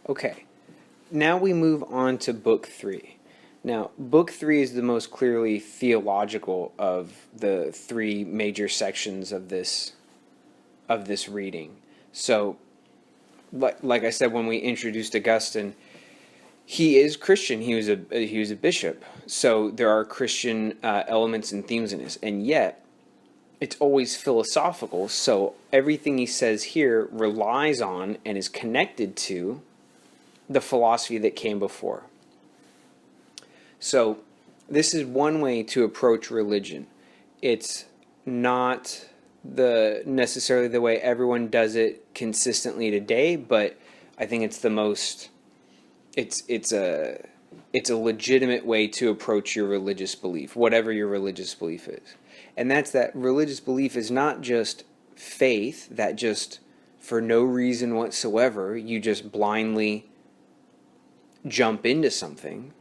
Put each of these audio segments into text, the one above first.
Okay, now we move on to book 3. Now, book 3 is the most clearly theological of the 3 major sections of this reading. So, like I said when we introduced Augustine, he is Christian. He was a bishop. So there are Christian elements and themes in this, and yet it's always philosophical. So everything he says here relies on and is connected to the philosophy that came before. So this is one way to approach religion. It's not necessarily the way everyone does it consistently today, but I think it's the most it's a legitimate way to approach your religious belief, whatever your religious belief is. And that's that religious belief is not just faith that just for no reason whatsoever you just blindly jump into something,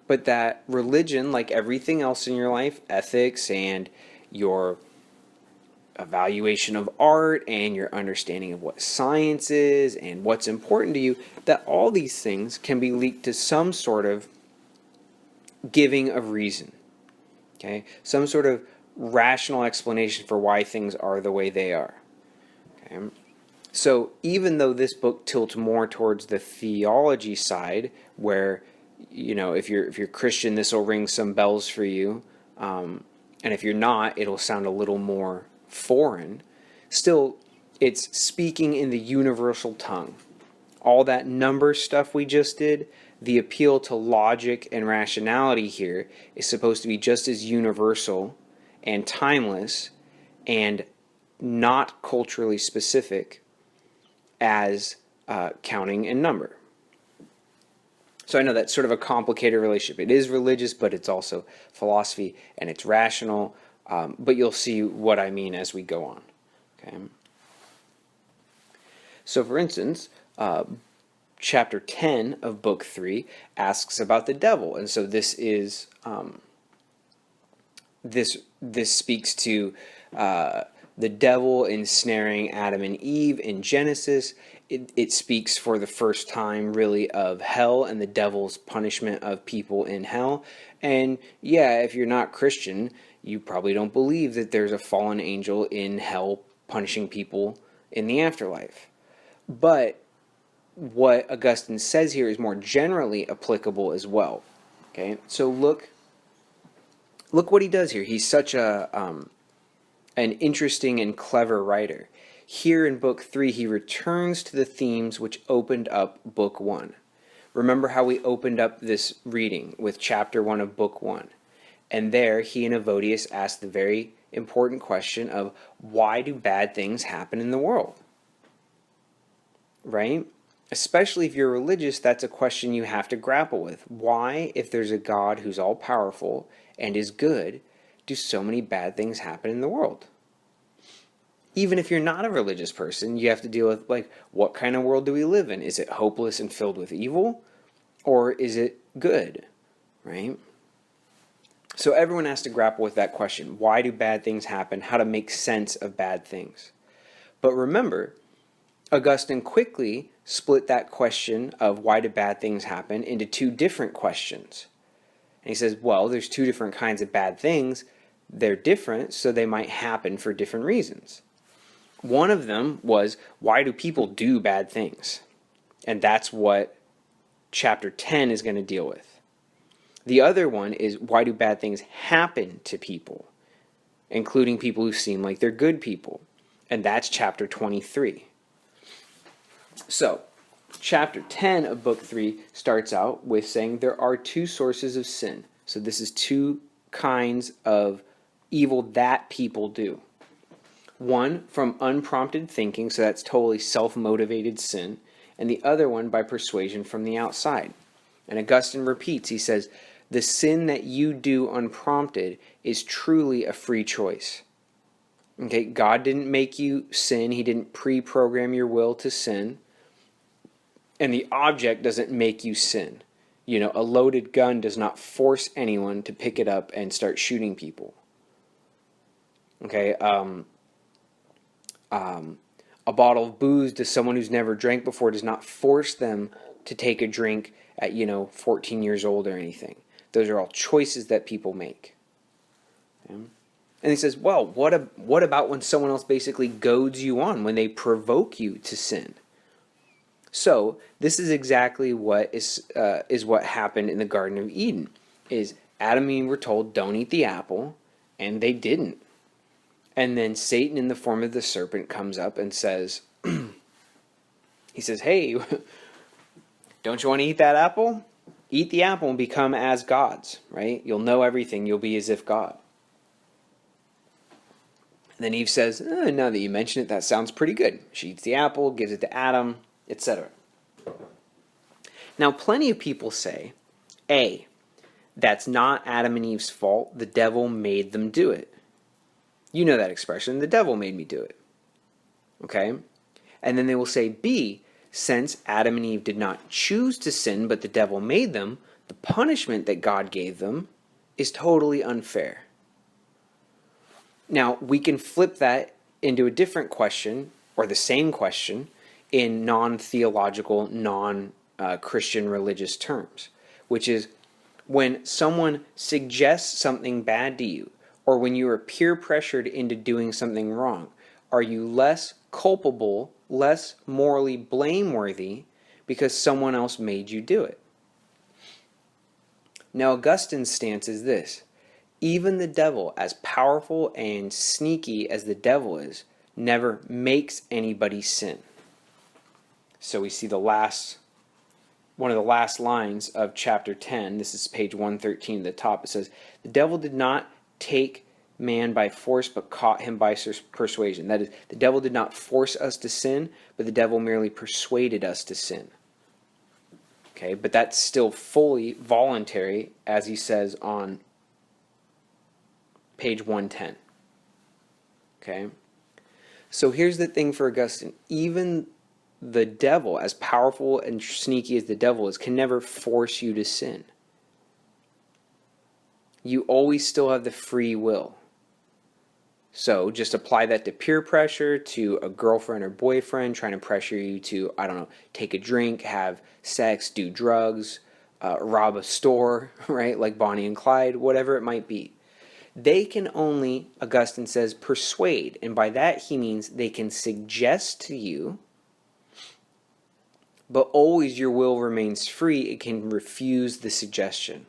but that religion, like everything else in your life, ethics and your evaluation of art and your understanding of what science is and what's important to you, that all these things can be linked to some sort of giving of reason. Okay? Some sort of rational explanation for why things are the way they are. Okay? So even though this book tilts more towards the theology side, where, you know, if you're Christian, this will ring some bells for you, and if you're not, it'll sound a little more foreign. Still, it's speaking in the universal tongue. All that number stuff we just did, the appeal to logic and rationality here is supposed to be just as universal and timeless and not culturally specific as counting and number. So I know that's sort of a complicated relationship. It is religious, but it's also philosophy, and it's rational. But you'll see what I mean as we go on. Okay. So, for instance, chapter 10 of book 3 asks about the devil, and so this is this speaks to the devil ensnaring Adam and Eve in Genesis. It speaks for the first time really of hell and the devil's punishment of people in hell. And yeah, if you're not Christian, you probably don't believe that there's a fallen angel in hell punishing people in the afterlife. But what Augustine says here is more generally applicable as well. Okay, so look what he does here. He's such an interesting and clever writer. Here in book 3, he returns to the themes which opened up book 1. Remember how we opened up this reading with chapter 1 of book 1. And there, he and Evodius asked the very important question of, why do bad things happen in the world? Right? Especially if you're religious, that's a question you have to grapple with. Why, if there's a God who's all-powerful and is good, do so many bad things happen in the world? Even if you're not a religious person, you have to deal with, like, what kind of world do we live in? Is it hopeless and filled with evil? Or is it good? Right? So everyone has to grapple with that question. Why do bad things happen? How to make sense of bad things. But remember, Augustine quickly split that question of why do bad things happen into 2 different questions. And he says, well, there's 2 different kinds of bad things. They're different, so they might happen for different reasons. One of them was, why do people do bad things? And that's what chapter 10 is going to deal with. The other one is, why do bad things happen to people, including people who seem like they're good people? And that's chapter 23. So, chapter 10 of book 3 starts out with saying there are 2 sources of sin. So this is 2 kinds of evil that people do. One from unprompted thinking, so that's totally self-motivated sin, and the other one by persuasion from the outside. And Augustine repeats, he says, the sin that you do unprompted is truly a free choice. Okay, God didn't make you sin, he didn't pre-program your will to sin, and the object doesn't make you sin. You know, a loaded gun does not force anyone to pick it up and start shooting people. Okay, a A bottle of booze to someone who's never drank before does not force them to take a drink at, 14 years old or anything. Those are all choices that people make. Okay? And he says, well, what about when someone else basically goads you on, when they provoke you to sin? So this is exactly what is what happened in the Garden of Eden. Is Adam and Eve were told, don't eat the apple, and they didn't. And then Satan in the form of the serpent comes up and says, he says, hey, don't you want to eat that apple? Eat the apple and become as gods, right? You'll know everything. You'll be as if God. And then Eve says, now that you mention it, that sounds pretty good. She eats the apple, gives it to Adam, etc. Now, plenty of people say, A, that's not Adam and Eve's fault. The devil made them do it. You know that expression, the devil made me do it. Okay? And then they will say, B, since Adam and Eve did not choose to sin, but the devil made them, the punishment that God gave them is totally unfair. Now, we can flip that into a different question, or the same question, in non-theological, non-Christian religious terms, which is when someone suggests something bad to you, or when you are peer pressured into doing something wrong, are you less culpable, less morally blameworthy because someone else made you do it? Now, Augustine's stance is this: even the devil, as powerful and sneaky as the devil is, never makes anybody sin. So we see one of the last lines of chapter 10, this is page 113 at the top, it says, the devil did not take man by force, but caught him by persuasion. That is, the devil did not force us to sin, but the devil merely persuaded us to sin. Okay, but that's still fully voluntary, as he says on page 110. Okay, so here's the thing for Augustine. Even the devil, as powerful and sneaky as the devil is, can never force you to sin. You always still have the free will. So just apply that to peer pressure, to a girlfriend or boyfriend trying to pressure you to, I don't know, take a drink, have sex, do drugs, rob a store, right? Like Bonnie and Clyde, whatever it might be. They can only, Augustine says, persuade. And by that he means they can suggest to you, but always your will remains free. It can refuse the suggestion.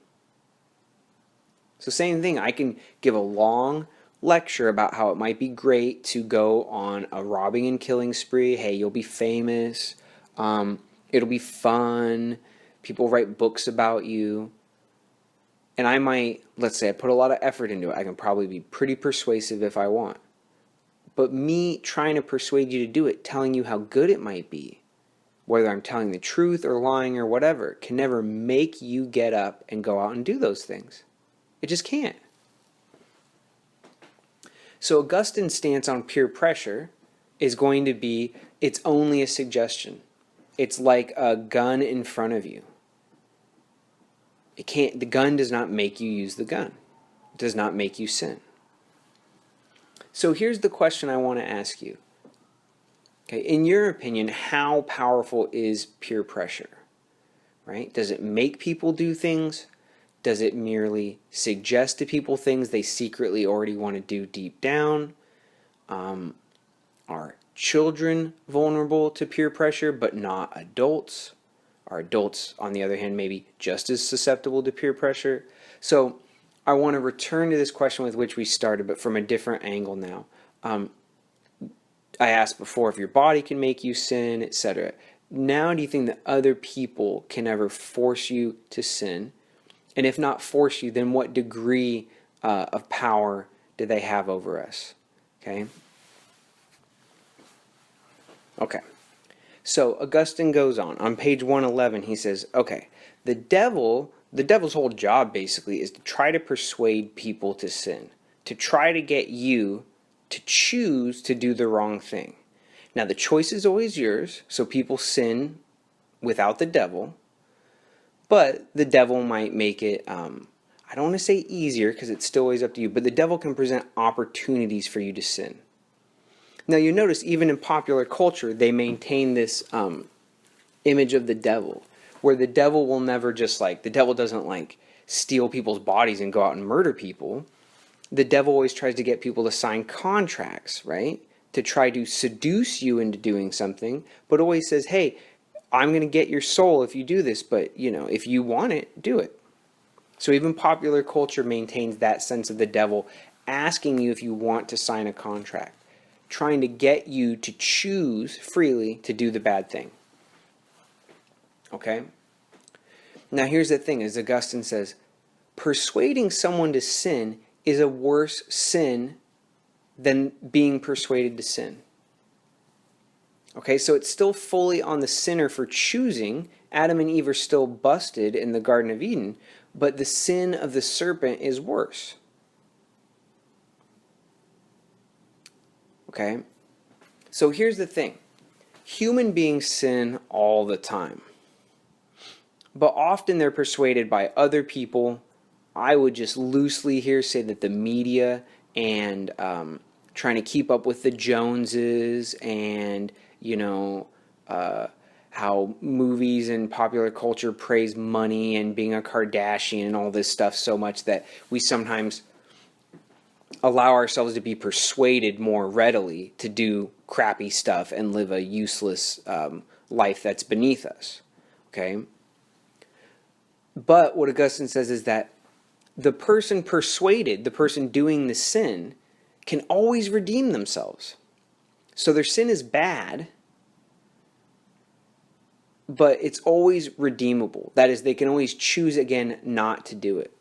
So same thing, I can give a long lecture about how it might be great to go on a robbing and killing spree. Hey, you'll be famous. It'll be fun. People write books about you. And I might, let's say I put a lot of effort into it. I can probably be pretty persuasive if I want. But me trying to persuade you to do it, telling you how good it might be, whether I'm telling the truth or lying or whatever, can never make you get up and go out and do those things. It just can't. So Augustine's stance on peer pressure is going to be, it's only a suggestion. It's like a gun in front of you. The gun does not make you use the gun. It does not make you sin. So here's the question I want to ask you. Okay, in your opinion, how powerful is peer pressure? Right? Does it make people do things? Does it merely suggest to people things they secretly already want to do deep down? Are children vulnerable to peer pressure but not adults? Are adults, on the other hand, maybe just as susceptible to peer pressure? So I want to return to this question with which we started, but from a different angle now. I asked before if your body can make you sin, etc. Now, do you think that other people can ever force you to sin? And if not force you, then what degree of power do they have over us? Okay. So Augustine goes on page 111, he says, okay, the devil's whole job basically is to try to persuade people to sin, to try to get you to choose to do the wrong thing. Now the choice is always yours, so people sin without the devil, but the devil might make it, I don't want to say easier because it's still always up to you, but the devil can present opportunities for you to sin. Now you notice even in popular culture, they maintain this image of the devil, where the devil will never just the devil doesn't steal people's bodies and go out and murder people. The devil always tries to get people to sign contracts, right? To try to seduce you into doing something, but always says, hey, I'm going to get your soul if you do this, but if you want it, do it. So even popular culture maintains that sense of the devil asking you if you want to sign a contract, trying to get you to choose freely to do the bad thing. Okay? Now here's the thing, as Augustine says, persuading someone to sin is a worse sin than being persuaded to sin. Okay, so it's still fully on the sinner for choosing. Adam and Eve are still busted in the Garden of Eden, but the sin of the serpent is worse. Okay? So here's the thing. Human beings sin all the time. But often they're persuaded by other people. I would just loosely here say that the media and trying to keep up with the Joneses and, how movies and popular culture praise money and being a Kardashian and all this stuff so much that we sometimes allow ourselves to be persuaded more readily to do crappy stuff and live a useless life that's beneath us. Okay? But what Augustine says is that the person persuaded, the person doing the sin, can always redeem themselves. So their sin is bad, but it's always redeemable. That is, they can always choose again not to do it.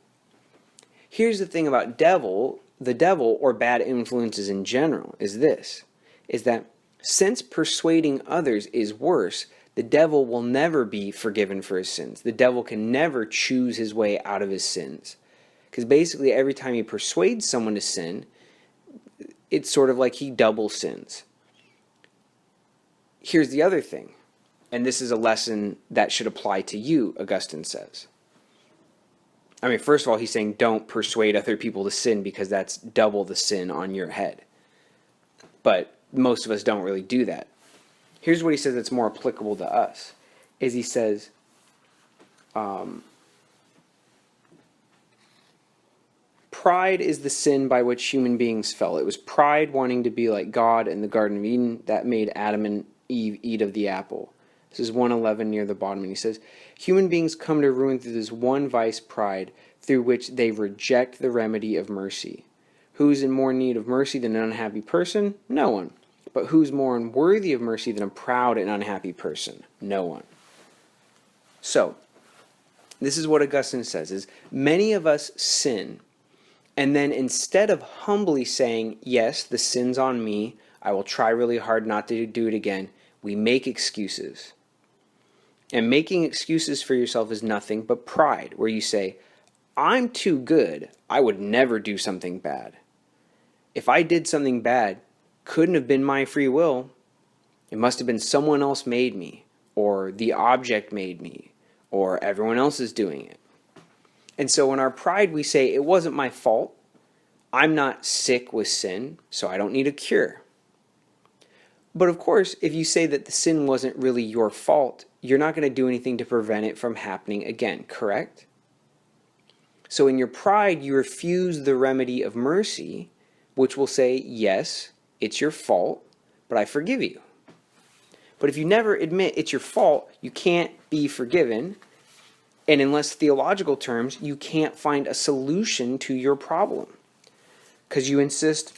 Here's the thing about the devil, or bad influences in general, is that since persuading others is worse, the devil will never be forgiven for his sins. The devil can never choose his way out of his sins. Because basically every time he persuades someone to sin, it's sort of like he double sins. Here's the other thing, and this is a lesson that should apply to you, Augustine says. I mean, first of all, he's saying don't persuade other people to sin because that's double the sin on your head. But most of us don't really do that. Here's what he says that's more applicable to us, is he says, pride is the sin by which human beings fell. It was pride wanting to be like God in the Garden of Eden that made Adam and Eve eat of the apple. This is 111 near the bottom, and he says, human beings come to ruin through this one vice, pride, through which they reject the remedy of mercy. Who's in more need of mercy than an unhappy person? No one. But who's more unworthy of mercy than a proud and unhappy person? No one. So, this is what Augustine says, is many of us sin, and then instead of humbly saying, yes, the sin's on me, I will try really hard not to do it again, we make excuses. And making excuses for yourself is nothing but pride, where you say, I'm too good, I would never do something bad. If I did something bad, couldn't have been my free will. It must have been someone else made me, or the object made me, or everyone else is doing it. And so in our pride we say, it wasn't my fault. I'm not sick with sin, so I don't need a cure. But of course, if you say that the sin wasn't really your fault, you're not going to do anything to prevent it from happening again, correct? So in your pride, you refuse the remedy of mercy, which will say, yes, it's your fault, but I forgive you. But if you never admit it's your fault, you can't be forgiven. And in less theological terms, you can't find a solution to your problem. Because you insist,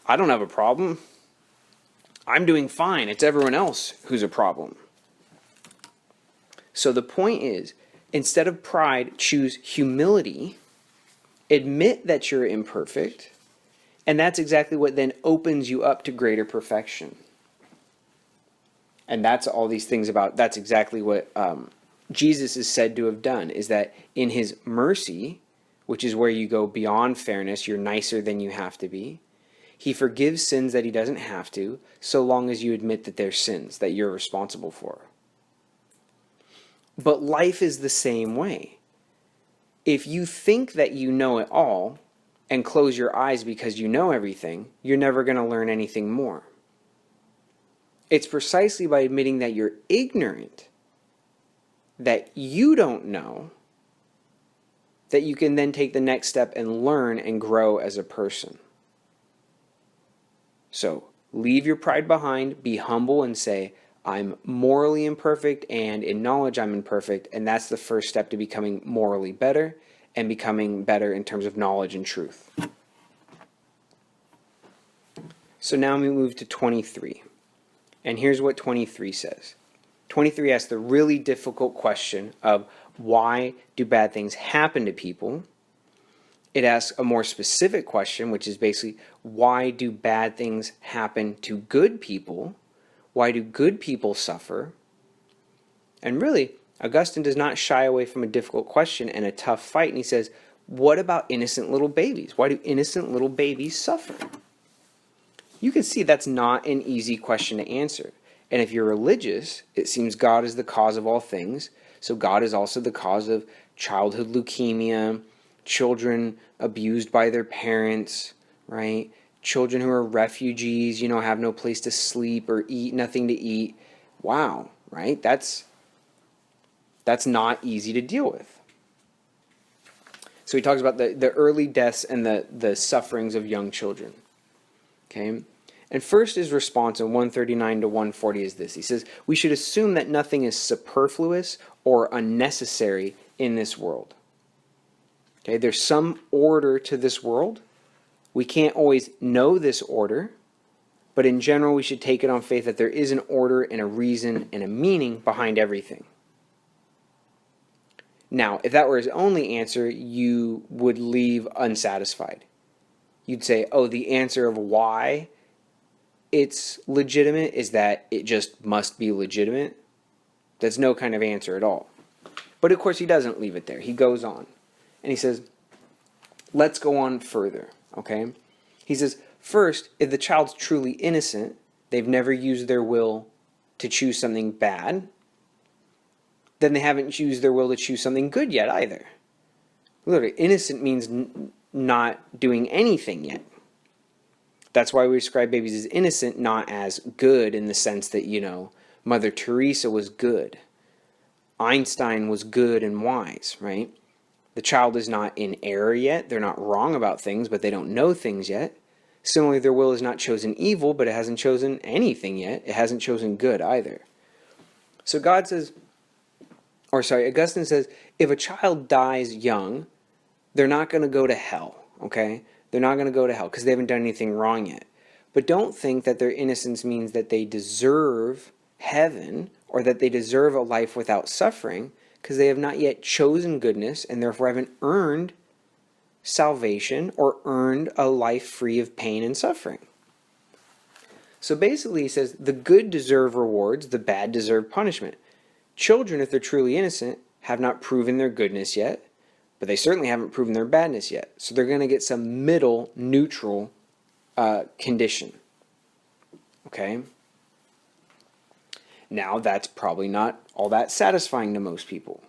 I don't have a problem. I'm doing fine. It's everyone else who's a problem. So the point is, instead of pride, choose humility. Admit that you're imperfect. And that's exactly what then opens you up to greater perfection. And that's all these things about, that's exactly what Jesus is said to have done, is that in his mercy, which is where you go beyond fairness, you're nicer than you have to be, he forgives sins that he doesn't have to, so long as you admit that they're sins that you're responsible for. But life is the same way. If you think that you know it all, and close your eyes because you know everything, you're never going to learn anything more. It's precisely by admitting that you're ignorant, that you don't know, that you can then take the next step and learn and grow as a person. So leave your pride behind, be humble and say, I'm morally imperfect, and in knowledge I'm imperfect, and that's the first step to becoming morally better and becoming better in terms of knowledge and truth. So now we move to 23. And here's what 23 says. 23 asks the really difficult question of why do bad things happen to people? It asks a more specific question, which is basically, why do bad things happen to good people? Why do good people suffer? And really, Augustine does not shy away from a difficult question and a tough fight, and he says, what about innocent little babies? Why do innocent little babies suffer? You can see that's not an easy question to answer. And if you're religious, it seems God is the cause of all things. So God is also the cause of childhood leukemia, children abused by their parents, right? Children who are refugees, have no place to sleep or eat, nothing to eat. Wow, right? That's not easy to deal with. So he talks about the early deaths and the sufferings of young children. Okay? And first his response in 139 to 140 is this. He says, we should assume that nothing is superfluous or unnecessary in this world. Okay, there's some order to this world. We can't always know this order, but in general we should take it on faith that there is an order and a reason and a meaning behind everything. Now, if that were his only answer, you would leave unsatisfied. You'd say, oh, the answer of why it's legitimate is that it just must be legitimate. That's no kind of answer at all. But of course he doesn't leave it there. He goes on. And he says, let's go on further, okay? He says, first, if the child's truly innocent, they've never used their will to choose something bad, then they haven't used their will to choose something good yet either. Literally, innocent means not doing anything yet. That's why we describe babies as innocent, not as good in the sense that, Mother Teresa was good. Einstein was good and wise, right? The child is not in error yet. They're not wrong about things, but they don't know things yet. Similarly, their will has not chosen evil, but it hasn't chosen anything yet. It hasn't chosen good either. So Augustine says, if a child dies young, they're not going to go to hell, okay? They're not going to go to hell because they haven't done anything wrong yet. But don't think that their innocence means that they deserve heaven or that they deserve a life without suffering, because they have not yet chosen goodness and therefore haven't earned salvation or earned a life free of pain and suffering. So basically he says the good deserve rewards, the bad deserve punishment. Children, if they're truly innocent, have not proven their goodness yet, but they certainly haven't proven their badness yet. So they're going to get some middle, neutral condition. Okay? Now, that's probably not all that satisfying to most people.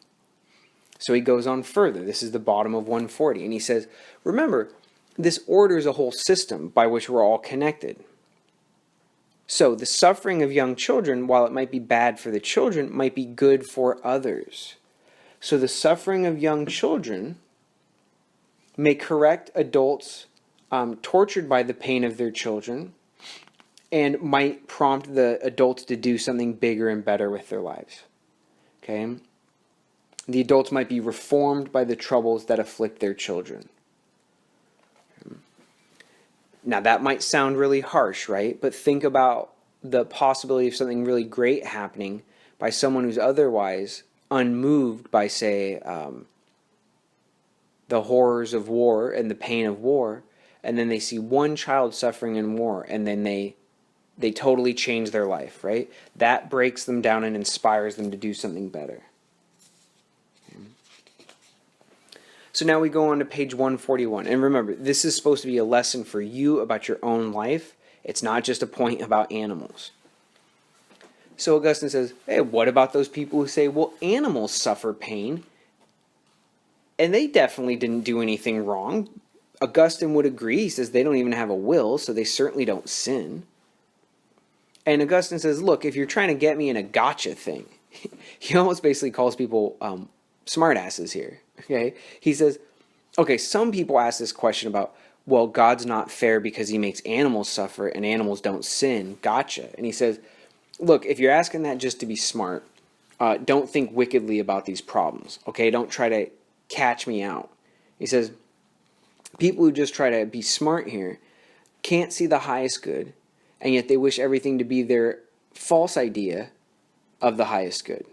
So he goes on further. This is the bottom of 140. And he says, remember, this order is a whole system by which we're all connected. So the suffering of young children, while it might be bad for the children, might be good for others. So the suffering of young children may correct adults tortured by the pain of their children, and might prompt the adults to do something bigger and better with their lives. Okay? The adults might be reformed by the troubles that afflict their children. Now that might sound really harsh, right? But think about the possibility of something really great happening by someone who's otherwise unmoved by, say, the horrors of war and the pain of war, and then they see one child suffering in war, and then they totally change their life, right? That breaks them down and inspires them to do something better. Okay. So now we go on to page 141. And remember, this is supposed to be a lesson for you about your own life. It's not just a point about animals. So Augustine says, hey, what about those people who say, well, animals suffer pain, and they definitely didn't do anything wrong? Augustine would agree. He says they don't even have a will, so they certainly don't sin. And Augustine says, look, if you're trying to get me in a gotcha thing, he almost basically calls people smartasses here. Okay, he says, okay, some people ask this question about, well, God's not fair because he makes animals suffer and animals don't sin. Gotcha. And he says, look, if you're asking that just to be smart, don't think wickedly about these problems. Okay, don't try to catch me out. He says, people who just try to be smart here can't see the highest good, and yet they wish everything to be their false idea of the highest good.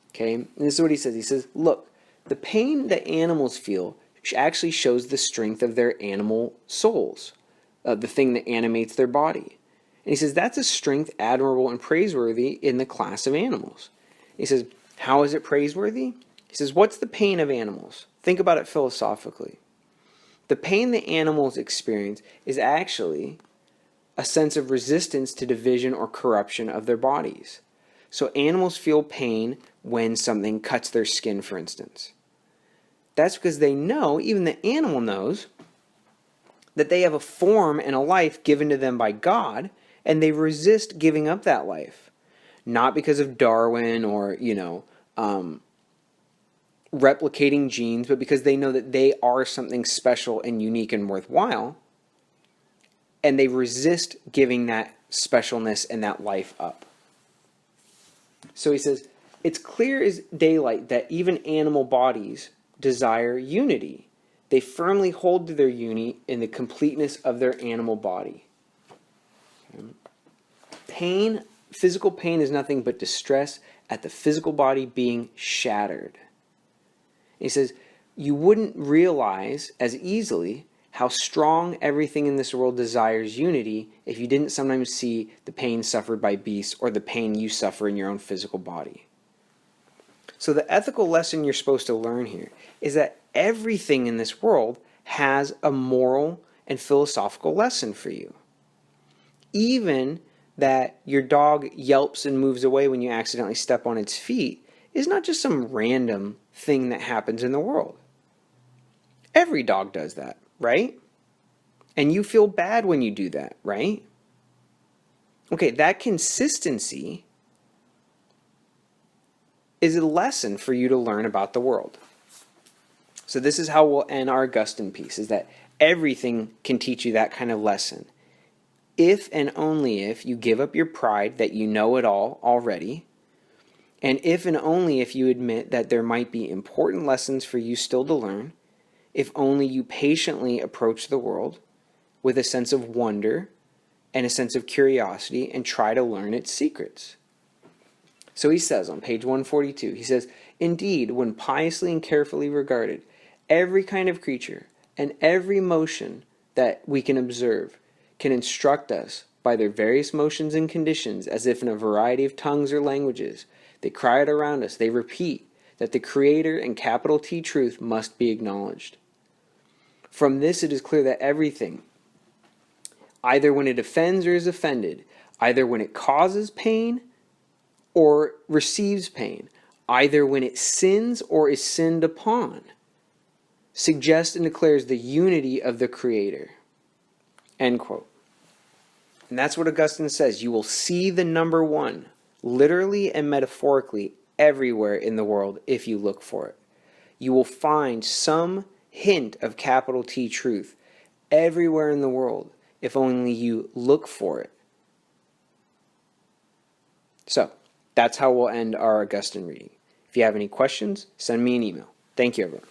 Okay, and this is what he says. He says, look, the pain that animals feel actually shows the strength of their animal souls, the thing that animates their body. And he says that's a strength admirable and praiseworthy in the class of animals. He says, how is it praiseworthy? He says, what's the pain of animals? Think about it philosophically. The pain that animals experience is actually a sense of resistance to division or corruption of their bodies. So animals feel pain when something cuts their skin, for instance. That's because they know, even the animal knows, that they have a form and a life given to them by God, and they resist giving up that life. Not because of Darwin or, replicating genes, but because they know that they are something special and unique and worthwhile, and they resist giving that specialness and that life up. So he says, it's clear as daylight that even animal bodies desire unity. They firmly hold to their unity in the completeness of their animal body. Pain, physical pain, is nothing but distress at the physical body being shattered. He says, you wouldn't realize as easily how strong everything in this world desires unity if you didn't sometimes see the pain suffered by beasts or the pain you suffer in your own physical body. So the ethical lesson you're supposed to learn here is that everything in this world has a moral and philosophical lesson for you. Even that your dog yelps and moves away when you accidentally step on its feet is not just some random thing that happens in the world. Every dog does that, right? And you feel bad when you do that, right? Okay, that consistency is a lesson for you to learn about the world. So this is how we'll end our Augustine piece, is that everything can teach you that kind of lesson. If and only if you give up your pride that you know it all already, and if and only if you admit that there might be important lessons for you still to learn, if only you patiently approach the world with a sense of wonder and a sense of curiosity and try to learn its secrets. So he says on page 142, he says, indeed, when piously and carefully regarded, every kind of creature and every motion that we can observe can instruct us by their various motions and conditions, as if in a variety of tongues or languages. They cry it around us, they repeat that the Creator and capital T truth must be acknowledged. From this it is clear that everything, either when it offends or is offended, either when it causes pain or receives pain, either when it sins or is sinned upon, suggests and declares the unity of the Creator. End quote. And that's what Augustine says. You will see the number one, literally and metaphorically, everywhere in the world if you look for it. You will find some hint of capital T truth everywhere in the world if only you look for it. So, that's how we'll end our Augustine reading. If you have any questions, send me an email. Thank you, everyone.